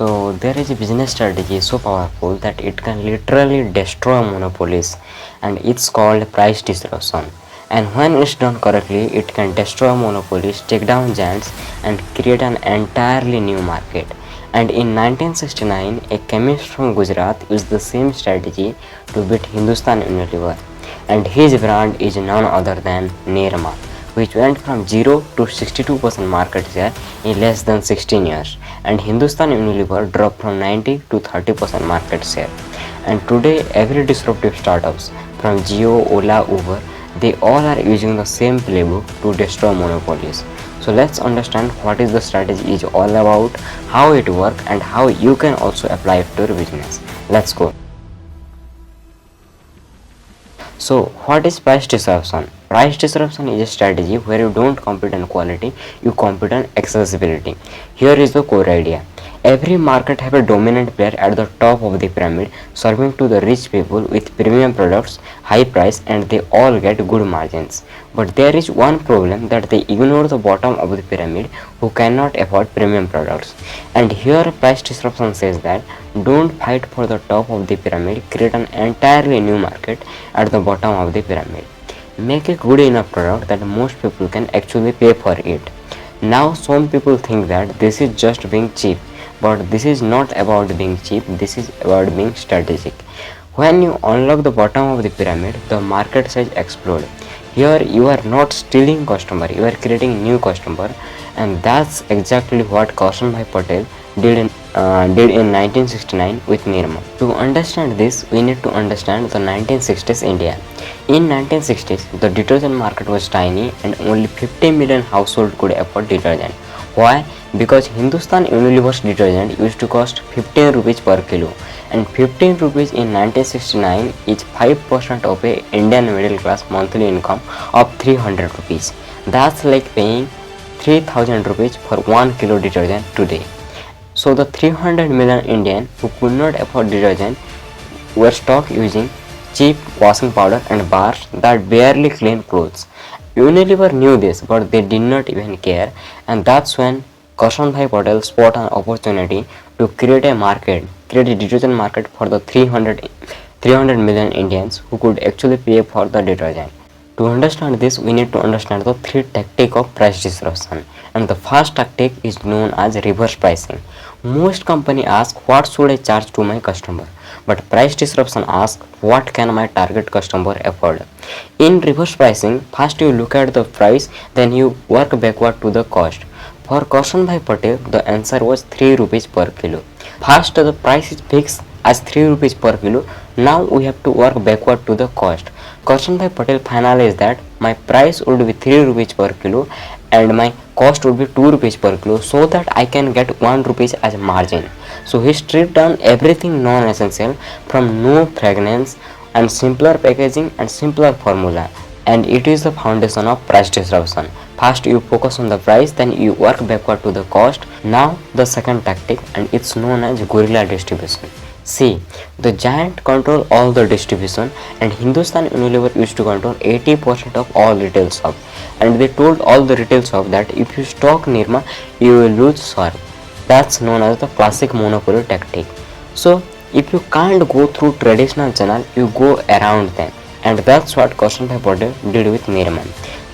So there is a business strategy so powerful that it can literally destroy monopolies, and it's called price disruption. And when it's done correctly, it can destroy monopolies, take down giants, and create an entirely new market. And in 1969, a chemist from Gujarat used the same strategy to beat Hindustan Unilever, and his brand is none other than Nirma, which went from 0 to 62% market share in less than 16 years, and Hindustan Unilever dropped from 90 to 30% market share. And today, every disruptive startups from Jio, Ola, Uber, they all are using the same playbook to destroy monopolies. So let's understand what is the strategy is all about, how it works, and how you can also apply it to your business. Let's go. So what is price disruption? Price disruption is a strategy where you don't compete on quality, you compete on accessibility. Here is the core idea. Every market have a dominant player at the top of the pyramid, serving to the rich people with premium products, high price, and they all get good margins. But there is one problem, that they ignore the bottom of the pyramid who cannot afford premium products. And here price disruption says that don't fight for the top of the pyramid, create an entirely new market at the bottom of the pyramid. Make a good enough product that most people can actually pay for it. Now some people think that this is just being cheap, but this is not about being cheap, this is about being strategic. When you unlock the bottom of the pyramid, the market size explodes. Here you are not stealing customer, you are creating new customer, and that's exactly what Kaushal Bhai Patel did in 1969 with Nirma. To understand this, we need to understand the 1960s India. In 1960s, the detergent market was tiny and only 50 million households could afford detergent. Why? Because Hindustan Unilever's detergent used to cost 15 rupees per kilo, and 15 rupees in 1969 is 5% of a Indian middle class monthly income of 300 rupees. That's like paying 3000 rupees for 1 kilo detergent today. So the 300 million Indians who could not afford detergent were stuck using cheap washing powder and bars that barely clean clothes. Unilever knew this, but they did not even care, and that's when Kaushal Bhai Patel spotted an opportunity to create a detergent market for the 300 million Indians who could actually pay for the detergent. To understand this, we need to understand the three tactics of price disruption, and the first tactic is known as reverse pricing. Most companies ask, what should I charge to my customer? But price disruption asks, what can my target customer afford? In reverse pricing, first you look at the price, then you work backward to the cost. For Kaushal Bhai Patel, the answer was 3 rupees per kilo. First, the price is fixed as 3 rupees per kilo. Now we have to work backward to the cost. Kaushal Bhai Patel finalized that my price would be 3 rupees per kilo and my cost would be 2 rupees per kilo, so that I can get 1 rupees as margin. So he stripped down everything non-essential, from no fragrance and simpler packaging and simpler formula, and it is the foundation of price disruption. First you focus on the price, then you work backward to the cost. Now the second tactic, and it's known as guerrilla distribution. See, the giant control all the distribution, and Hindustan Unilever used to control 80% of all retail shops, and they told all the retail shops that if you stock Nirma, you will lose Swarf. That's known as the classic monopoly tactic. So if you can't go through traditional channel, you go around them, and that's what Kaushal Bhai Patel did with Nirma.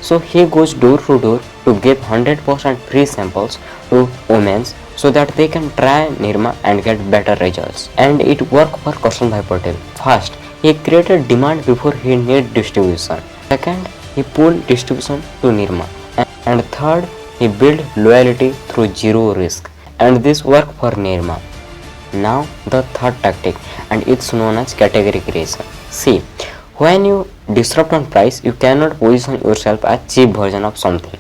So he goes door to door to give 100% free samples to women so that they can try Nirma and get better results. And it worked for Kaushal Bhai Patel. First, he created demand before he needed distribution. Second, he pulled distribution to Nirma. And third, he built loyalty through zero risk. And this worked for Nirma. Now the third tactic, and it's known as category creation. See, when you disrupt on price, you cannot position yourself as cheap version of something.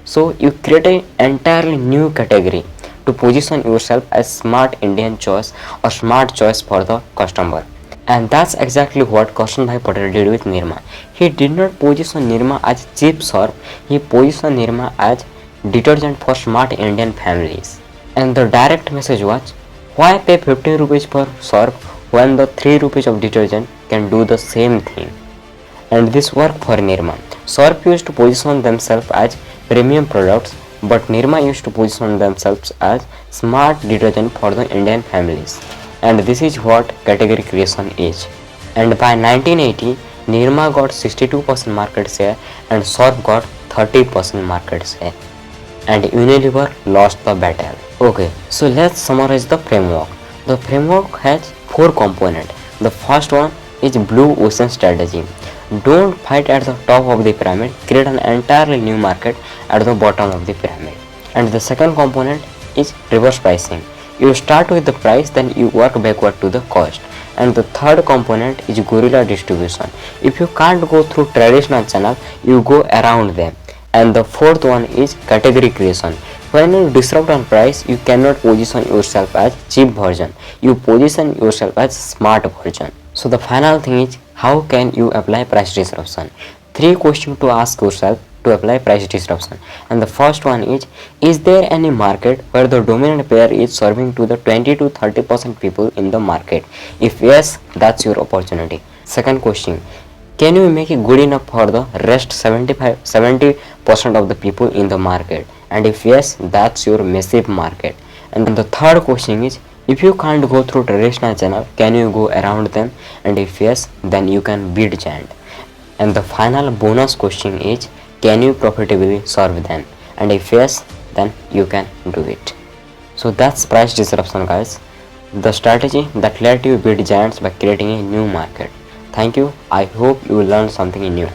So you create an entirely new category to position yourself as smart Indian choice or smart choice for the customer. And that's exactly what Kaushal Bhai Patel did with Nirma. He did not position Nirma as cheap soap, he positioned Nirma as detergent for smart Indian families. And the direct message was, why pay 15 rupees per soap when the 3 rupees of detergent can do the same thing? And this worked for Nirma. Soap used to position themselves as premium products, but Nirma used to position themselves as smart detergent for the Indian families. And this is what category creation is. And by 1980, Nirma got 62% market share and Surf got 30% market share. And Unilever lost the battle. Okay, so let's summarize the framework. The framework has four components. The first one is blue ocean strategy. Don't fight at the top of the pyramid, create an entirely new market at the bottom of the pyramid. And the second component is reverse pricing. You start with the price, then you work backward to the cost. And the third component is guerrilla distribution. If you can't go through traditional channel, you go around them. And the fourth one is category creation. When you disrupt on price, you cannot position yourself as cheap version. You position yourself as smart version. So the final thing is, how can you apply price disruption? Three questions to ask yourself to apply price disruption. And the first one is there any market where the dominant player is serving to the 20 to 30% people in the market? If yes, that's your opportunity. Second question, can you make it good enough for the rest 70% of the people in the market? And if yes, that's your massive market. And the third question is, if you can't go through traditional channel, can you go around them? And if yes, then you can beat giant. And the final bonus question is, can you profitably serve them? And if yes, then you can do it. So that's price disruption, guys. The strategy that let you beat giants by creating a new market. Thank you. I hope you learned something new.